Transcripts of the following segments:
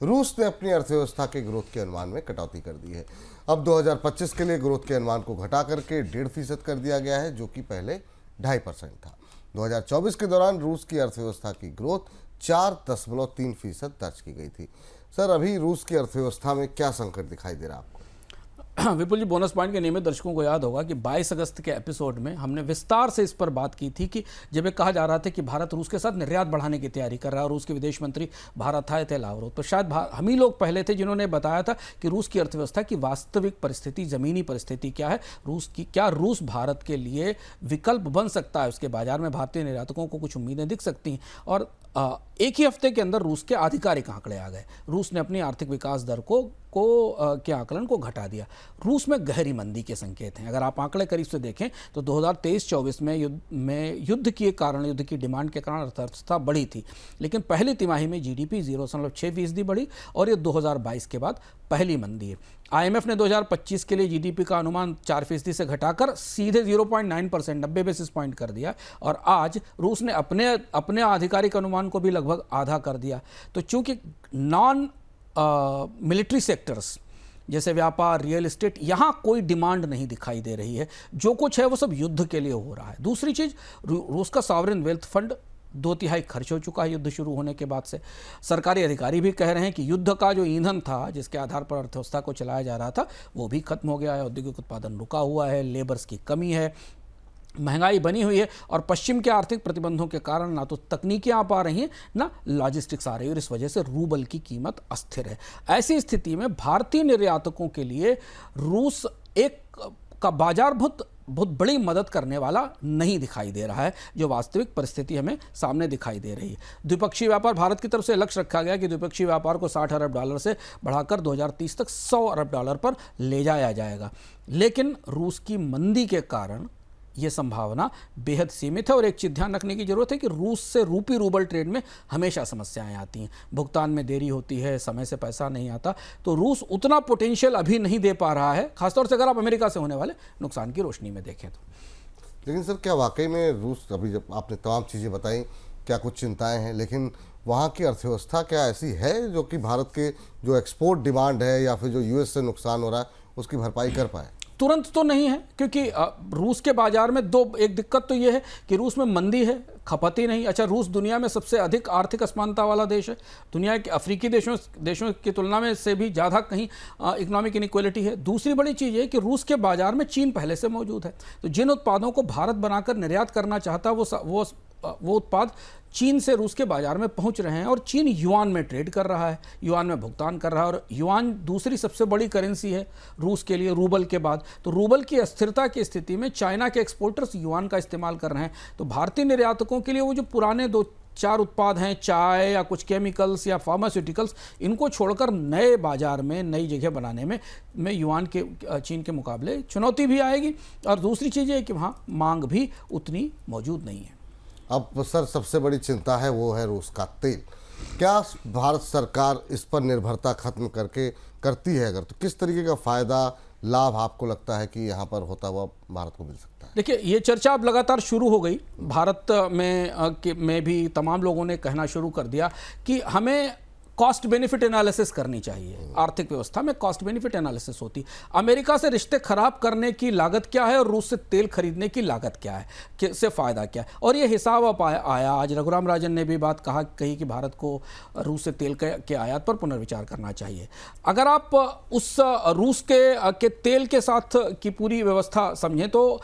रूस ने अपनी अर्थव्यवस्था के ग्रोथ के अनुमान में कटौती कर दी है। अब 2025 के लिए ग्रोथ के अनुमान को घटा करके 1.5% कर दिया गया है, जो कि पहले 2.5% था। 2024 के दौरान रूस की अर्थव्यवस्था की ग्रोथ 4.3% दर्ज की गई थी। सर, अभी रूस की अर्थव्यवस्था में क्या संकट दिखाई दे रहा है आपको? विपुल जी, बोनस पॉइंट के नियमित दर्शकों को याद होगा कि 22 अगस्त के एपिसोड में हमने विस्तार से इस पर बात की थी कि जब ये कहा जा रहा था कि भारत रूस के साथ निर्यात बढ़ाने की तैयारी कर रहा है और रूस के विदेश मंत्री भारत आए थे लावरोव, तो शायद हम ही लोग पहले थे जिन्होंने बताया था कि रूस की अर्थव्यवस्था की वास्तविक परिस्थिति, ज़मीनी परिस्थिति क्या है, रूस भारत के लिए विकल्प बन सकता है, उसके बाजार में भारतीय निर्यातकों को कुछ उम्मीदें दिख सकती हैं। और एक ही हफ्ते के अंदर रूस के आधिकारिक आंकड़े आ गए। रूस ने अपनी आर्थिक विकास दर के आकलन को घटा दिया। रूस में गहरी मंदी के संकेत हैं। अगर आप आंकड़े करीब से देखें तो 2023-24 में युद्ध की डिमांड के कारण अर्थव्यवस्था बढ़ी थी, लेकिन पहली तिमाही में जीडीपी 0.6% बढ़ी और ये 2022 के बाद पहली मंदी है। आईएमएफ ने 2025 के लिए जीडीपी का अनुमान 4% से घटाकर सीधे 0.9%, 90 बेसिस पॉइंट कर दिया और आज रूस ने अपने आधिकारिक अनुमान को भी लगभग आधा कर दिया। तो चूंकि नॉन मिलिट्री सेक्टर्स जैसे व्यापार, रियल एस्टेट, यहाँ कोई डिमांड नहीं दिखाई दे रही है। जो कुछ है वो सब युद्ध के लिए हो रहा है। दूसरी चीज़, रूस का सॉवरेन वेल्थ फंड 2/3 खर्च हो चुका है युद्ध शुरू होने के बाद से। सरकारी अधिकारी भी कह रहे हैं कि युद्ध का जो ईंधन था, जिसके आधार पर अर्थव्यवस्था को चलाया जा रहा था, वो भी खत्म हो गया है। औद्योगिक उत्पादन रुका हुआ है, लेबर्स की कमी है, महंगाई बनी हुई है और पश्चिम के आर्थिक प्रतिबंधों के कारण ना तो तकनीकें आ पा रही हैं, ना लॉजिस्टिक्स आ रही है और इस वजह से रूबल की कीमत अस्थिर है। ऐसी स्थिति में भारतीय निर्यातकों के लिए रूस का बाजार बहुत बड़ी मदद करने वाला नहीं दिखाई दे रहा है, जो वास्तविक परिस्थिति हमें सामने दिखाई दे रही है। द्विपक्षीय व्यापार, भारत की तरफ से लक्ष्य रखा गया कि द्विपक्षीय व्यापार को $60 अरब से बढ़ाकर 2030 तक $100 अरब पर ले जाया जाएगा, लेकिन रूस की मंदी के कारण ये संभावना बेहद सीमित है। और एक चीज़ ध्यान रखने की जरूरत है कि रूस से रूबल ट्रेड में हमेशा समस्याएं आती हैं, भुगतान में देरी होती है, समय से पैसा नहीं आता, तो रूस उतना पोटेंशियल अभी नहीं दे पा रहा है, खासतौर से अगर आप अमेरिका से होने वाले नुकसान की रोशनी में देखें तो। लेकिन सर, क्या वाकई में रूस, अभी जब आपने तमाम चीज़ें बताई, क्या कुछ चिंताएं हैं, लेकिन वहाँ की अर्थव्यवस्था क्या ऐसी है जो कि भारत के जो एक्सपोर्ट डिमांड है या फिर जो यूएस से नुकसान हो रहा है उसकी भरपाई कर पाए? तुरंत तो नहीं है, क्योंकि रूस के बाजार में एक दिक्कत तो ये है कि रूस में मंदी है, खपत ही नहीं। अच्छा, रूस दुनिया में सबसे अधिक आर्थिक असमानता वाला देश है, दुनिया के अफ्रीकी देशों की तुलना में से भी ज़्यादा कहीं इकोनॉमिक इनइक्वालिटी है। दूसरी बड़ी चीज़ ये कि रूस के बाजार में चीन पहले से मौजूद है, तो जिन उत्पादों को भारत बनाकर निर्यात करना चाहता है वो उत्पाद चीन से रूस के बाजार में पहुंच रहे हैं और चीन युआन में ट्रेड कर रहा है, युआन में भुगतान कर रहा है और युआन दूसरी सबसे बड़ी करेंसी है रूस के लिए रूबल के बाद। तो रूबल की अस्थिरता की स्थिति में चाइना के एक्सपोर्टर्स युआन का इस्तेमाल कर रहे हैं। तो भारतीय निर्यातकों के लिए वो जो पुराने 2-4 उत्पाद हैं, चाय या कुछ केमिकल्स या फार्मास्यूटिकल्स, इनको छोड़कर नए बाजार में नई जगह बनाने में युआन के चीन के मुकाबले चुनौती भी आएगी। और दूसरी चीज़ ये कि वहाँ मांग भी उतनी मौजूद नहीं है। अब सर, सबसे बड़ी चिंता है वो है रूस का तेल। क्या भारत सरकार इस पर निर्भरता खत्म करती है? अगर तो किस तरीके का फ़ायदा, लाभ आपको लगता है कि यहाँ पर होता हुआ भारत को मिल सकता है? देखिए, ये चर्चा अब लगातार शुरू हो गई। भारत में भी तमाम लोगों ने कहना शुरू कर दिया कि हमें कॉस्ट बेनिफिट एनालिसिस करनी चाहिए। आर्थिक व्यवस्था में कॉस्ट बेनिफिट एनालिसिस होती। अमेरिका से रिश्ते खराब करने की लागत क्या है और रूस से तेल खरीदने की लागत क्या है, किससे फ़ायदा क्या है, और ये हिसाब अब आया। आज रघुराम राजन ने भी बात कही कि भारत को रूस से तेल के आयात पर पुनर्विचार करना चाहिए। अगर आप उस रूस के तेल के साथ की पूरी व्यवस्था समझें तो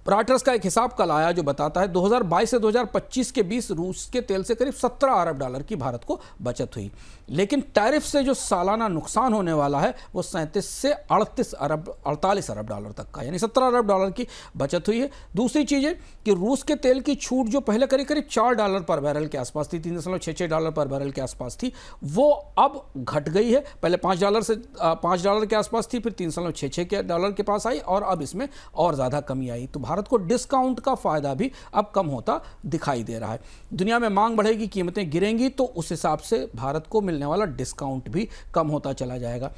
रॉयटर्स का एक हिसाब कल आया जो बताता है 2022 से 2025 के बीच रूस के तेल से करीब $17 अरब की भारत को बचत हुई, लेकिन टैरिफ से जो सालाना नुकसान होने वाला है वो 37 से 48 अरब तक का, यानी $17 अरब की बचत हुई है। दूसरी चीज़ है कि रूस के तेल की छूट जो पहले करीब $4 पर बैरल के आसपास थी, $3.66 पर बैरल के आसपास थी, वो अब घट गई है। पहले $5 के आसपास थी, फिर $3.66 के पास आई और अब इसमें और ज़्यादा कमी आई। तो भारत को डिस्काउंट का फायदा भी अब कम होता दिखाई दे रहा है। दुनिया में मांग बढ़ेगी, कीमतें गिरेंगी, तो उस हिसाब से भारत को मिलने वाला डिस्काउंट भी कम होता चला जाएगा।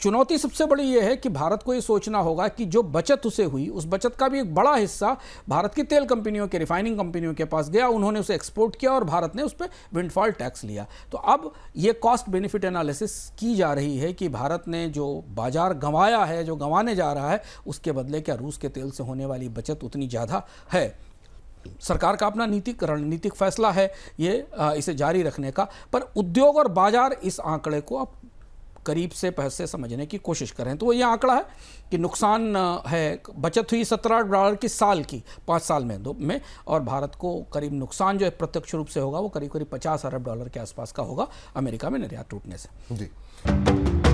चुनौती सबसे बड़ी यह है कि भारत को ये सोचना होगा कि जो बचत उसे हुई, उस बचत का भी एक बड़ा हिस्सा भारत की तेल कंपनियों के, रिफाइनिंग कंपनियों के पास गया, उन्होंने उसे एक्सपोर्ट किया और भारत ने उस पर विंडफॉल टैक्स लिया। तो अब ये कॉस्ट बेनिफिट एनालिसिस की जा रही है कि भारत ने जो बाजार गंवाया है, जो गंवाने जा रहा है, उसके बदले क्या रूस के तेल से होने वाली बचत उतनी ज़्यादा है। सरकार का अपना रणनीतिक फैसला है ये इसे जारी रखने का, पर उद्योग और बाजार इस आंकड़े को अब करीब से पैसे समझने की कोशिश करें तो वो ये आंकड़ा है कि नुकसान है, बचत हुई $17 की साल की 5 साल में और भारत को करीब नुकसान जो है प्रत्यक्ष रूप से होगा वो करीब करीब $50 अरब के आसपास का होगा अमेरिका में निर्यात टूटने से। जी।